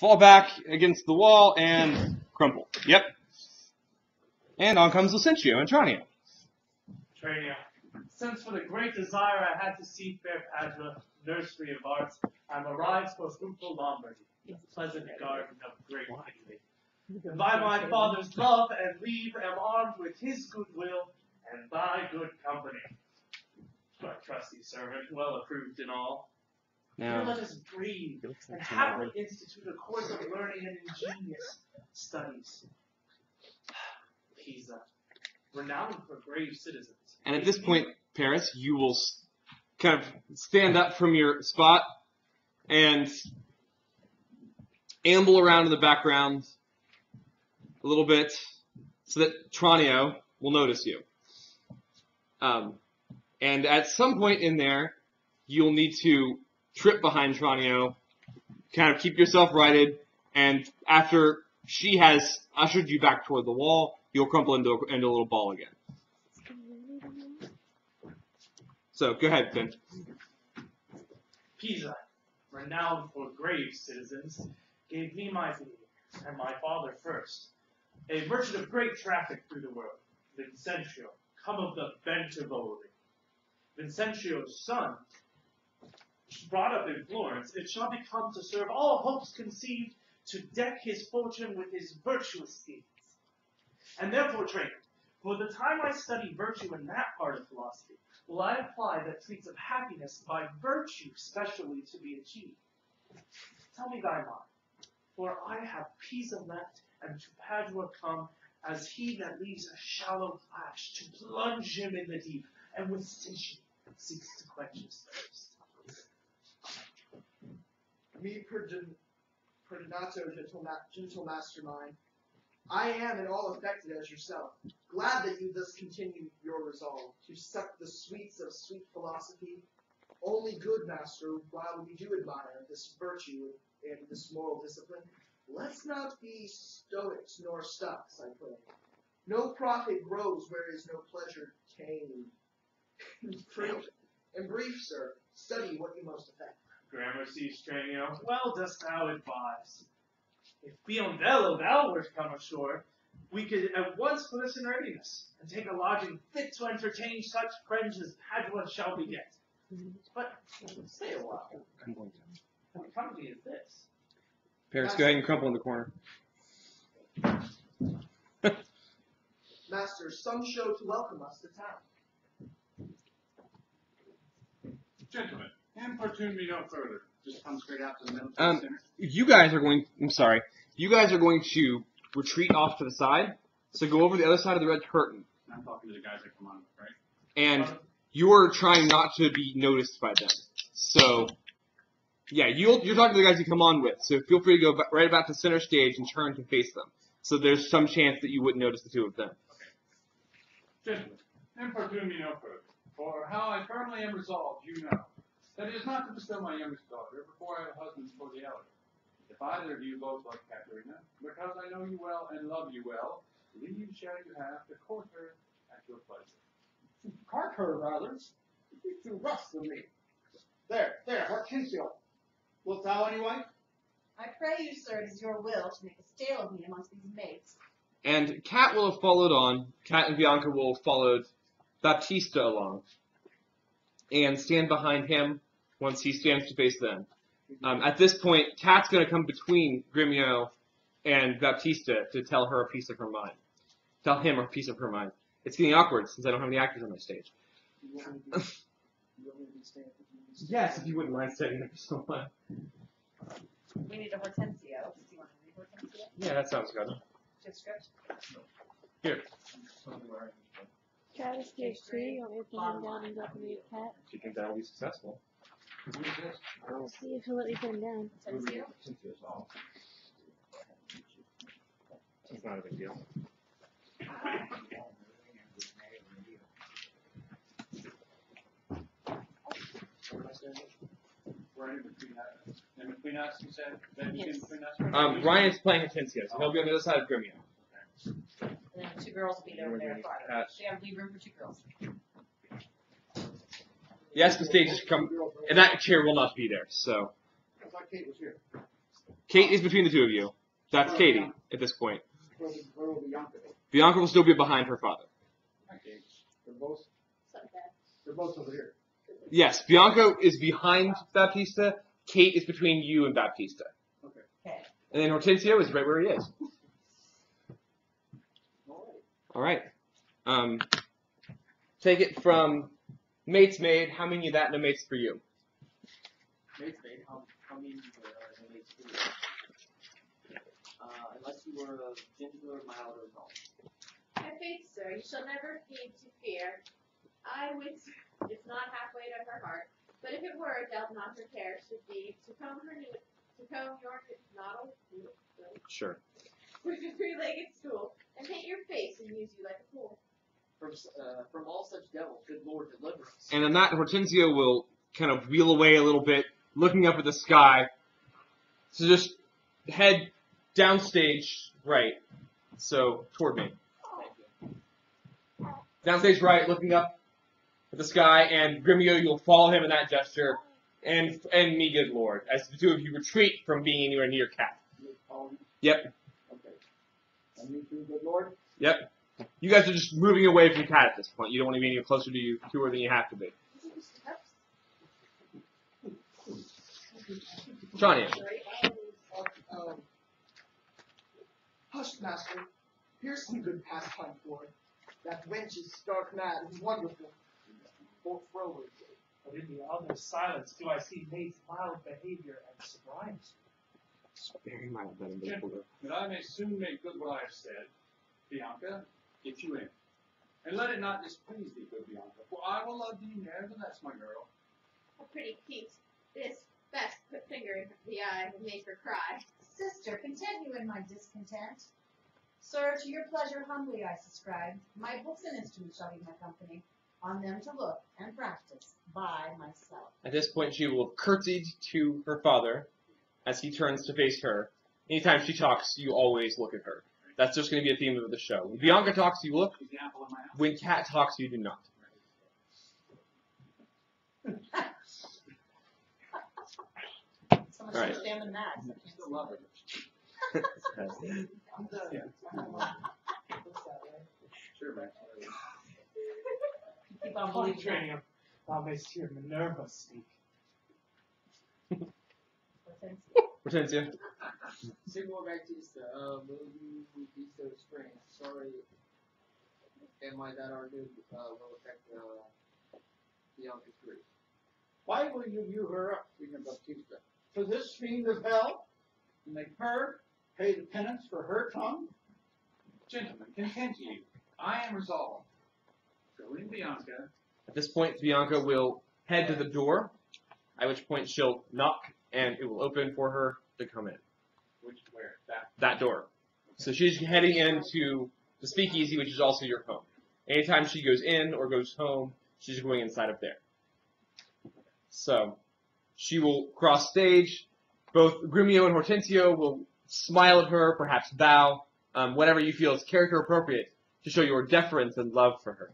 fall back against the wall, and crumple. Yep. And on comes Lucentio and Tranio. Tranio, since for the great desire I had to see fair Padua, nursery of arts, I'm arrived for fruitful Lombardy, pleasant garden of great beauty. And by my father's love and leave am armed with his goodwill and thy good company. My trusty servant, well approved in all. Here let us breathe and happily institute a course of learning and ingenious studies. Pisa, renowned for grave citizens. And at this point, Paris, you will kind of stand up from your spot and amble around in the background a little bit so that Tranio will notice you. And at some point in there, you'll need to trip behind Tranio, kind of keep yourself righted, and after she has ushered you back toward the wall, you'll crumple into a little ball again. So, go ahead, Finn. Pisa, renowned for grave citizens, gave me my leave, and my father first. A merchant of great traffic through the world, Vincentio, come of the Bentivogli. Vincentio's son, brought up in Florence, it shall become to serve all hopes conceived, to deck his fortune with his virtuous deeds. And therefore, trainer, for the time I study virtue in that part of philosophy, will I apply that treats of happiness by virtue specially to be achieved. Tell me thy mind, for I have Pisa left, and to Padua come, as he that leaves a shallow flash to plunge him in the deep, and with satiety seeks to quench his thirst. Me perdinato, gentle mastermind. I am in all affected as yourself, glad that you thus continue your resolve, to suck the sweets of sweet philosophy. Only good, master, while we do admire this virtue and this moral discipline, let's not be stoics nor stucks, I pray. No profit grows where is no pleasure tamed. In brief, sir, study what you most affect. Gramercy, Tranio, well dost thou advise. If Biondello thou wert come ashore, we could at once put us in readiness, and take a lodging fit to entertain such friends as Padua shall beget. But stay a while. What company is this? Paris, go ahead and crumple in the corner. Master, some show to welcome us to town. Gentlemen, importune me no further. Just come straight out to the military center. You guys are going to retreat off to the side, so go over the other side of the red curtain. I'm talking to the guys that come on, right? And you're trying not to be noticed by them. So, yeah, you're talking to the guys you come on with, so feel free to go right about to center stage and turn to face them. So there's some chance that you wouldn't notice the two of them. Okay. Gentlemen, importune me no further. For how I firmly am resolved, you know, that it is not to bestow my youngest daughter before I have a husband for the elder. If either of you both love Caterina, because I know you well and love you well, leave shall you have to court her at your pleasure. Cart her, rather. You're too rough for me. There, Hortensio. Wilt thou anyway? I pray you, sir, it is your will to make a stale of me amongst these maids. And Kat will have followed on. Kat and Bianca will have followed Baptista along. And stand behind him once he stands to face them. At this point, Kat's going to come between Gremio and Baptista to tell her a piece of her mind. Tell him a piece of her mind. It's getting awkward since I don't have any actors on my stage. Yes, if you wouldn't mind setting up someone. We need a Hortensio. Do you want to read Hortensio? Yeah, that sounds good. Good script. Here. Travis stage 3, you want me to put him down and go up and read Cat? Do you think that'll be successful? I'll see if he'll let me put him down. Hortensio? It's not a big deal. We're in between us, you said? Yes. Between us? Ryan's playing Hortensio, so he'll be on the other side of Gremio. And then 2 girls will be over there at Friday. So you have to leave room for 2 girls. Yes, the stage is come, and that chair will not be there, so. I thought Kate was here. Kate is between the two of you. That's Katie at this point. Where will Bianca be? Bianca will still be behind her father. Okay. They're both, Something bad. they're both over here. Yes, Bianca is behind Baptista. Kate is between you and Baptista. Okay. And then Hortensio is right where he is. All right. Take it from mate's maid. How many of that no mates for you? Mate's maid, how many are the mates for you? Unless you were a gentle or mild or no. My faith, sir, you shall never need to fear. I wit it's not halfway to her heart, but if it were, dealt not her care should be to comb your noddle Sure. with your three-legged stool, and paint your face and use you like a fool. From all such devils, good Lord, deliver us. And on that, Hortensio will kind of wheel away a little bit, looking up at the sky. So just head downstage right. So toward me. Downstage right, looking up at the sky, and Grimio, you'll follow him in that gesture, and me, good Lord, as the two of you retreat from being anywhere near Cat. Yep. Okay. And you too, good Lord? Yep. You guys are just moving away from Cat at this point. You don't want to be any closer to her than you have to be. Johnny. Hush, master. Here's some good pastime for it. That wench is stark mad and wonderful. Both forward. But in the other silence do I see mate's mild behavior and sobriety. Very mild, then. Gentlemen, that I may soon make good what I have said, Bianca, get you in. And let it not displease thee, good Bianca, for I will love thee nevertheless, my girl. A pretty Pete. This best put finger in the eye and make her cry. Sister, continue in my discontent. Sir, to your pleasure humbly I subscribe. My books and instruments shall be my company. On them to look and practice by myself. At this point, she will have curtsied to her father as he turns to face her. Anytime she talks, you always look at her. That's just going to be a theme of the show. When Bianca talks, you look. Is the apple in my house? When Cat talks, you do not. Someone All right. should examine that. I still love her. Sure, man. Keep on Holy believing training, thou mayst hear Minerva speak. that. Hortensia. Sigmund Baptista, will you be so strange? Sorry, am I that our news will affect Bianca's grief? Why will you view her up, Sigmund Baptista? For this fiend of hell? To make her pay the penance for her tongue? Gentlemen, content you. I am resolved. Go in, Bianca. At this point, Bianca will head to the door, at which point she'll knock, and it will open for her to come in. Where? That. That door. So she's heading into the speakeasy, which is also your home. Anytime she goes in or goes home, she's going inside of there. So she will cross stage. Both Grimio and Hortensio will smile at her, perhaps bow, whatever you feel is character appropriate to show your deference and love for her.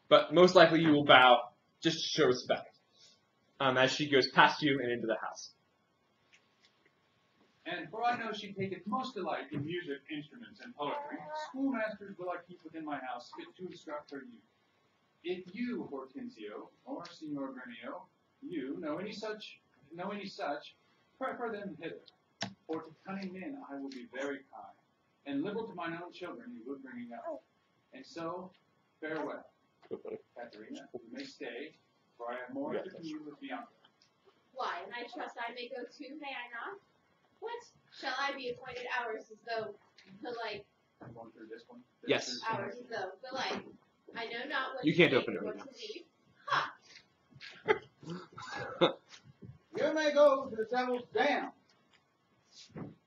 But most likely you will bow just to show respect as she goes past you and into the house. And for I know she taketh most delight in music, instruments, and poetry, schoolmasters will I keep within my house fit to instruct her youth. If you, Hortensio, or Signor Grimio, you know any such, prefer them hither. For to cunning men I will be very kind, and liberal to mine own children you would bringing up. And so, farewell. Katharina, you may stay, for I have more to do with Bianca. Why, and I trust I may go too, may I not? What? Shall I be appointed hours as though the like? I'm going through this one. Yes. Hours as though the like. I know not what You to can't take open it or right to leave. You may go to the devil's dam.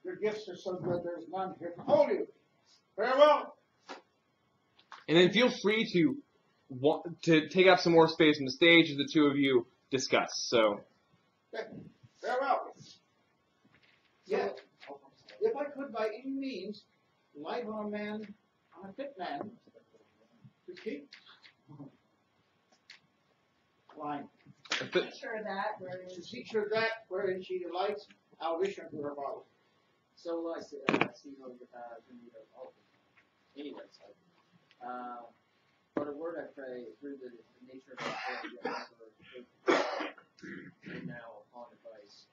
Your gifts are so good there's none here to hold you. Farewell. And then feel free to take up some more space on the stage as the two of you discuss. So, Farewell. Yeah, if I could by any means light on a fit man, to keep line. Picture of that, where To teach her that wherein she delights, I'll wish unto her father. So I see, anyways, but a word I pray through the nature of our prayer, and now upon advice,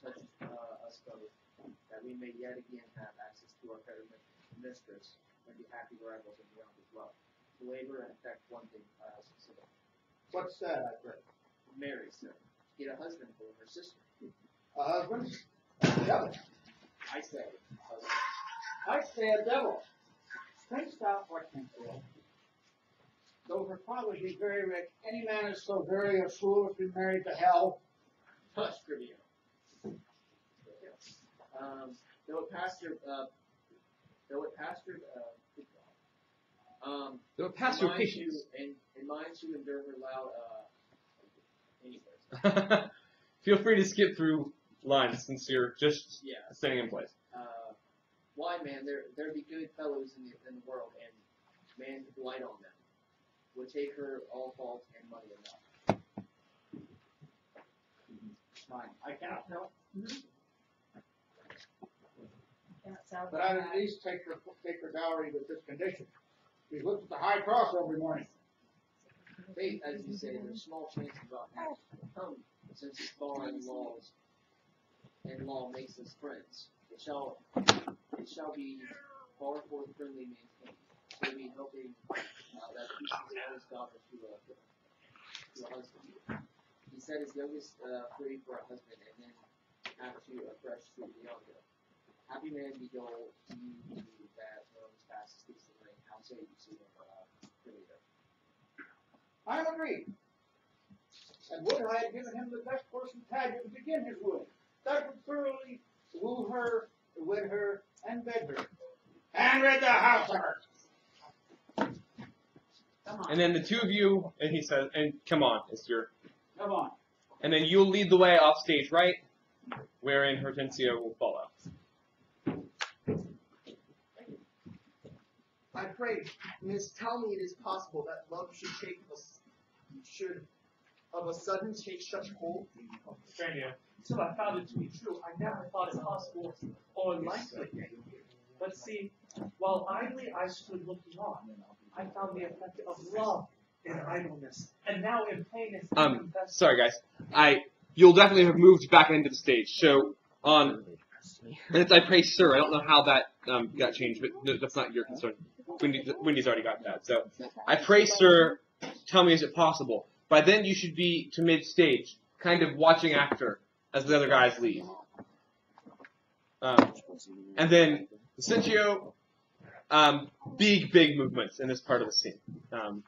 such us both, that we may yet again have access to our better mistress, and be happy rivals and beyond as well. To labor and effect one thing specific. What's that, I pray? Marry, sir. Get a husband for her sister. A husband? A devil. I say, husband. I say a devil. Thinkst thou what can fail? Though her father be very rich, any man is so very a fool if he married to hell. Hush, trivia. Though it passed your patience. In mind to endure her loud, anyways. Feel free to skip through lines since you're just staying in place. Why, man, there be good fellows in the world, and man to blight on them. Would take her all fault and money enough. Fine. I cannot tell. But but I'd at least take her dowry with this condition. She looks at the high cross every morning. Faith, as you say, there's small chance about that. Since it's following laws, and law makes us friends. It shall be far forth friendly maintained. So be helping that peace is his daughter to a husband. He set his youngest free for a husband, and then have to afresh to the younger. Happy man be goal to you that roams fast speaks the lane. How say you see him earlier? I am agreed. And would I had given him the best horse in Pageant to begin his wooing. That would thoroughly woo her, wed her, and bed her. And rid the house of her. Come on. And then the two of you, and he says, and come on, it's your... Come on. And then you'll lead the way off stage right, wherein Hortensio will follow. I pray, Miss, tell me it is possible that love should of a sudden take such hold. Stranio, till I found it to be true, I never thought it possible or likely. But see, while idly I stood looking on, I found the effect of love in idleness, and now in plainness. Sorry guys, you'll definitely have moved back into the stage. So on, and it's I pray, sir. I don't know how that got changed, but that's not your concern. Wendy's already got that. So I pray, sir. Tell me, is it possible? By then you should be to mid-stage, kind of watching after as the other guys leave. And then Vicentio, big movements in this part of the scene. And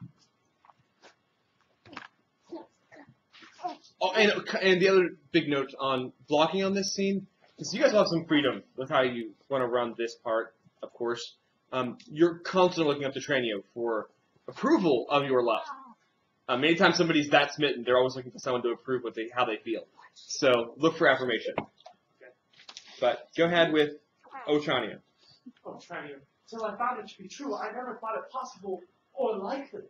the other big note on blocking on this scene is you guys will have some freedom with how you want to run this part, of course. You're constantly looking up to Tranio for approval of your love. Anytime somebody's that smitten, they're always looking for someone to approve how they feel. So look for affirmation. But go ahead with Tranio. Oh, Tranio, till I found it to be true, I never thought it possible or likely.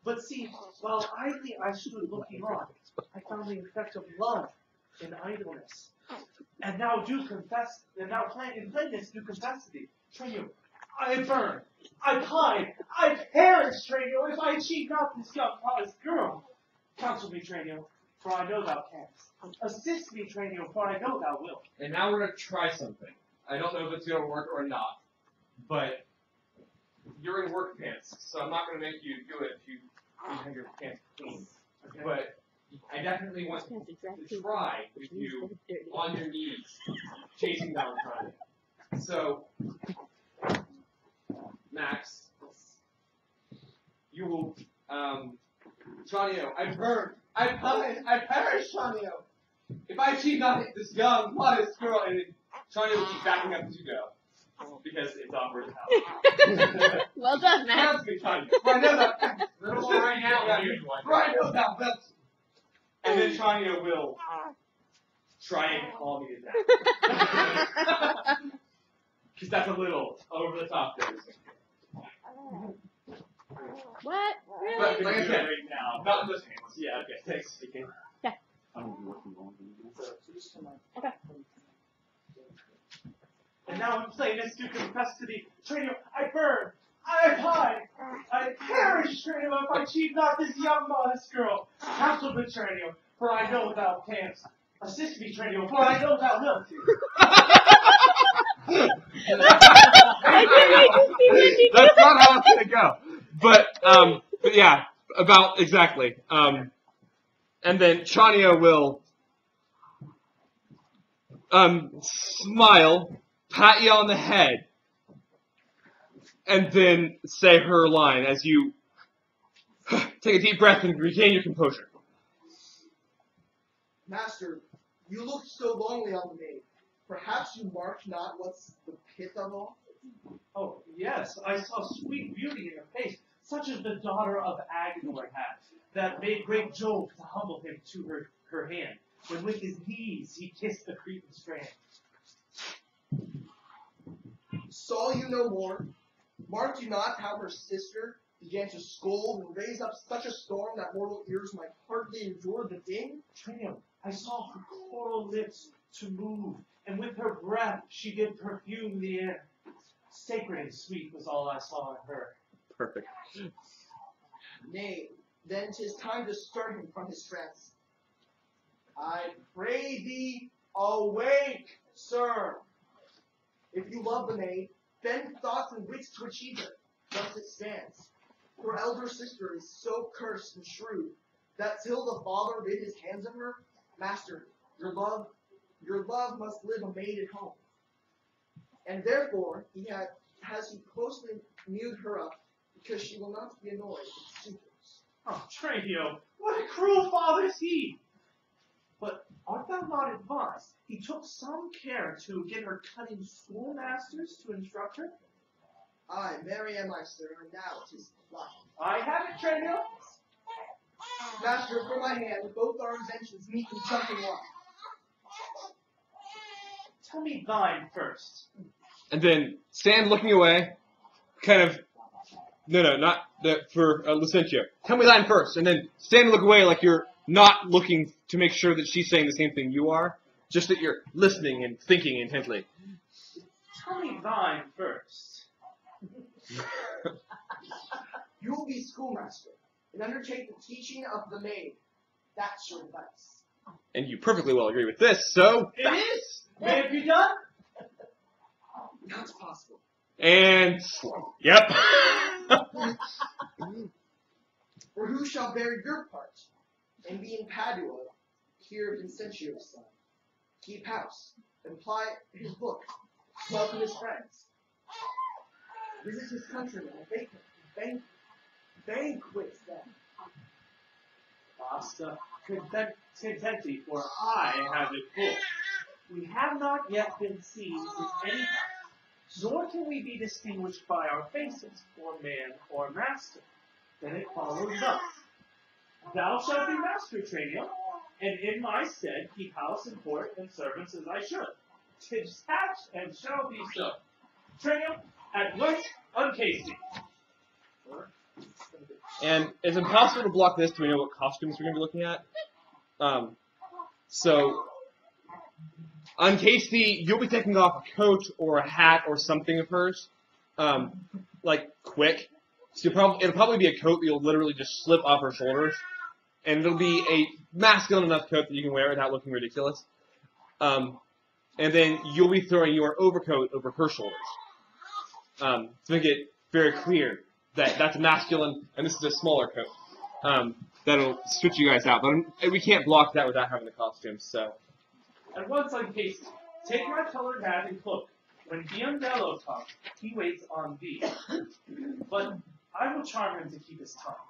But see, while idly I stood looking on, I found the effect of love in idleness. And now do confess, and now in plainness do confess to thee. Tranio, I burn, I pine, I perish, Tranio, if I achieve not this young modest girl. Counsel me, Tranio, for I know thou canst. Assist me, Tranio, for I know thou wilt. And now we're going to try something. I don't know if it's going to work or not, but you're in work pants, so I'm not going to make you do it if you have your pants clean. Okay. But I definitely want to try with you on your knees, chasing down Tranio. So, Max, you will, Tranio, I burn, I pine, I perish, Tranio. If I achieve not this young, modest girl, and Tranio will keep backing up as you go, because it's awkward as hell. Well done, Matt. Sounds good, Tranio. I know that. Right now, right now, that's. And then Tranio will try and calm you down. Because that's a little over the top there. What? But Really? like I said, right now, not in those hands. Yeah, okay, thanks. Yeah. Okay. And now in plainest to confess to thee, Tranio, I burn, I pine, I perish, Tranio, if I achieve not this young modest girl. Counsel good Tranio, for I know thou canst. Assist me, Tranio, for I know thou wilt. That's not how it's gonna go. But yeah, about exactly. And then Tranio will smile, pat you on the head, and then say her line as you take a deep breath and regain your composure. Master, you look so lonely on the maid. Perhaps you marked not what's the pith of all? Oh, yes, I saw sweet beauty in her face, such as the daughter of Agenor had, that made great Jove to humble him to her hand, when with his knees he kissed the Cretan strand. Saw you no more? Marked you not how her sister began to scold and raise up such a storm that mortal ears might hardly endure the din? Trinium, I saw her coral lips to move, and with her breath she did perfume the air. Sacred and sweet was all I saw in her. Perfect. Nay, then 'tis time to stir him from his trance. I pray thee, awake, sir. If you love the maid, bend thoughts and wits to achieve it. Thus it stands. Her elder sister is so cursed and shrewd that till the father rid his hands of her, master, your love must live a maid at home. And therefore has he closely mewed her up, because she will not be annoyed with suitors. Oh, Tranio, what a cruel father is he! But art thou not advised? He took some care to get her cunning schoolmasters to instruct her. Aye, marry am I, sir, and now 'tis plot. I have it, Tranio. Master, for my hand, both our inventions meet in something one. Tell me thine first. And then Stan looking away, kind of, no, not that for Lucentio. Tell me thine first, and then Stan look away like you're not looking to make sure that she's saying the same thing you are, just that you're listening and thinking intently. Tell me thine first. You will be schoolmaster, and undertake the teaching of the maid. That's your advice. And you perfectly well agree with this, so... It is! May it be done? Not possible. And... Yep. For who shall bear your part, and be in Padua, here Vincentio's son? Keep house, and ply his book, welcome his friends. Visit his countrymen, and banquets them. Basta contenti, for I have it full. We have not yet been seen in any house, nor can we be distinguished by our faces, or man or master. Then it follows thus. Thou shalt be master, Tranio, and in my stead keep house and court and servants as I should. 'Tis hatched and shall be so. Tranio, at once uncase thee. And it's impossible to block this till we know what costumes we're going to be looking at. So, on Casey, you'll be taking off a coat or a hat or something of hers, like quick. So it'll probably be a coat that you'll literally just slip off her shoulders, and it'll be a masculine enough coat that you can wear without looking ridiculous. And then you'll be throwing your overcoat over her shoulders, to make it very clear that that's masculine and this is a smaller coat. That'll switch you guys out, but we can't block that without having the costumes. So. At once uncase thee. Take my colored hat and cloak. When Biondello comes, he waits on thee. But I will charm him to keep his tongue.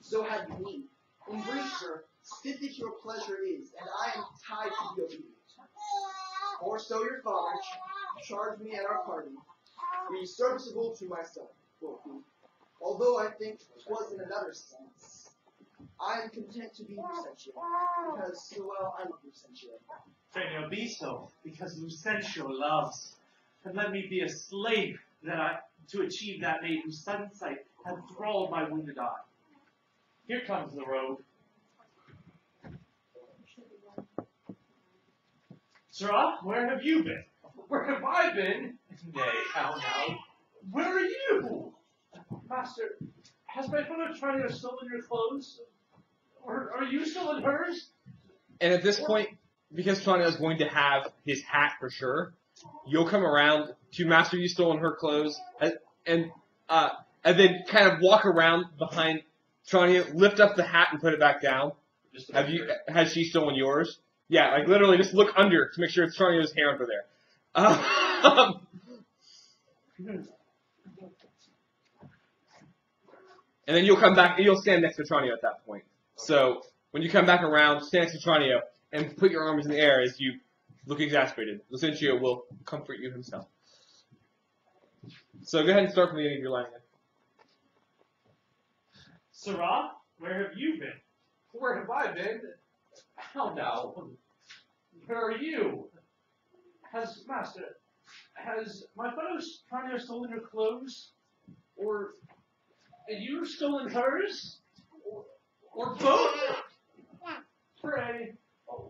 So had you need. In brief, sir, stiff as your pleasure is, and I am tied to be obedient. Or so your father charged me at our party. Be serviceable to my son, quoth he. Although I think 'twas in another sense. I am content to be Lucentio, because so well I love Lucentio. Tranio, be so, because Lucentio loves. And let me be a slave to achieve that maid whose sudden sight hath thralled my wounded eye. Here comes the road. Sirrah, where have you been? Where have I been? Nay, how now? Where are you? Master, has my fellow Tranio stolen your clothes? Or are you stolen hers? And at this point, because Tranio is going to have his hat for sure, you'll come around to Master You stolen her clothes, and then kind of walk around behind Tranio, lift up the hat and put it back down. Has she stolen yours? Yeah, like literally just look under to make sure it's Tranio's hair under there. And then you'll come back and you'll stand next to Tranio at that point. So when you come back around, stand next to Tranio and put your arms in the air as you look exasperated. Lucencio will comfort you himself. So go ahead and start from the beginning of your line again. Sirrah, where have you been? Where have I been? How now? Where are you? Has my fellow Tranio stolen your clothes? Or have you stolen hers? Or both? Pray,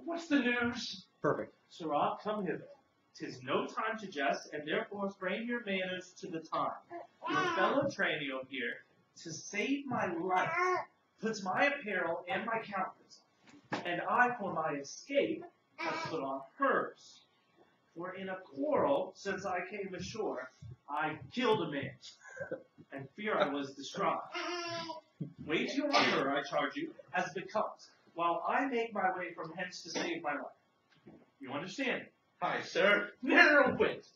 what's the news? Perfect. Sirrah, come hither. 'Tis no time to jest, and therefore frame your manners to the time. Your fellow Tranio here, to save my life, puts my apparel and my countenance, and I, for my escape, have put on hers. For in a quarrel, since I came ashore, I killed a man, and fear I was distraught. Wait your honor, I charge you, as becomes, while I make my way from hence to save my life. You understand me? Hi, sir. Narrow wit,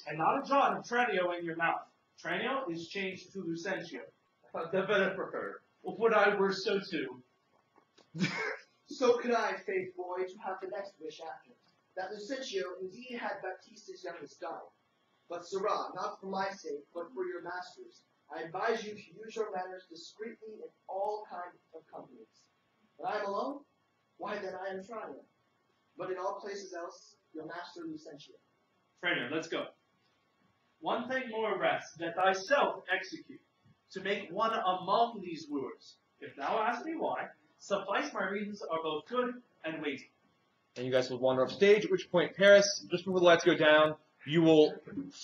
and not a jot of Tranio in your mouth. Tranio is changed to Lucencio. The better for her. Would I were so too. So could I, faith boy, to have the next wish after, that Lucencio indeed had Baptista's youngest daughter. But Sirrah, not for my sake, but for your master's, I advise you to use your manners discreetly in all kinds of companies. When I am alone, why then I am Tranio. But in all places else, your master Lucencio. Tranio, let's go. One thing more rest, that thyself execute, to make one among these wooers. If thou ask me why, suffice my reasons are both good and weighty. And you guys will wander off stage, at which point Paris, just before the lights go down, you will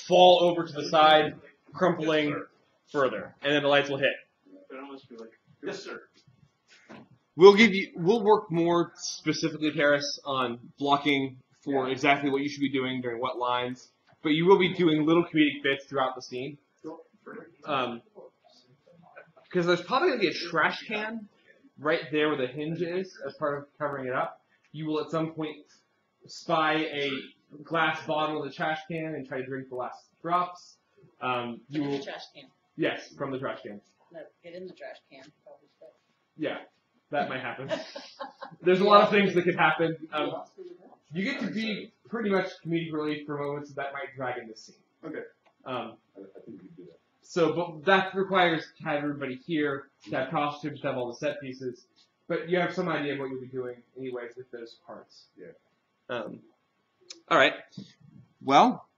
fall over to the side, crumpling further. And then the lights will hit. Yes, sir. We'll work more specifically, Paris, on blocking for exactly what you should be doing during what lines. But you will be doing little comedic bits throughout the scene. Because there's probably going to be a trash can right there where the hinge is as part of covering it up. You will at some point spy a glass bottle in the trash can and try to drink the last drops. You will, the trash can. yes, from the trash can. No, get in the trash can. Probably said. Yeah, that might happen. There's a lot of things that could happen. You get to be pretty much comedic relief for moments that might drag in this scene. Okay. I think we can do that. So, but that requires to have everybody here, to have costumes, to have all the set pieces. But you have some idea of what you'll be doing anyways with those parts. Yeah. All right. Well,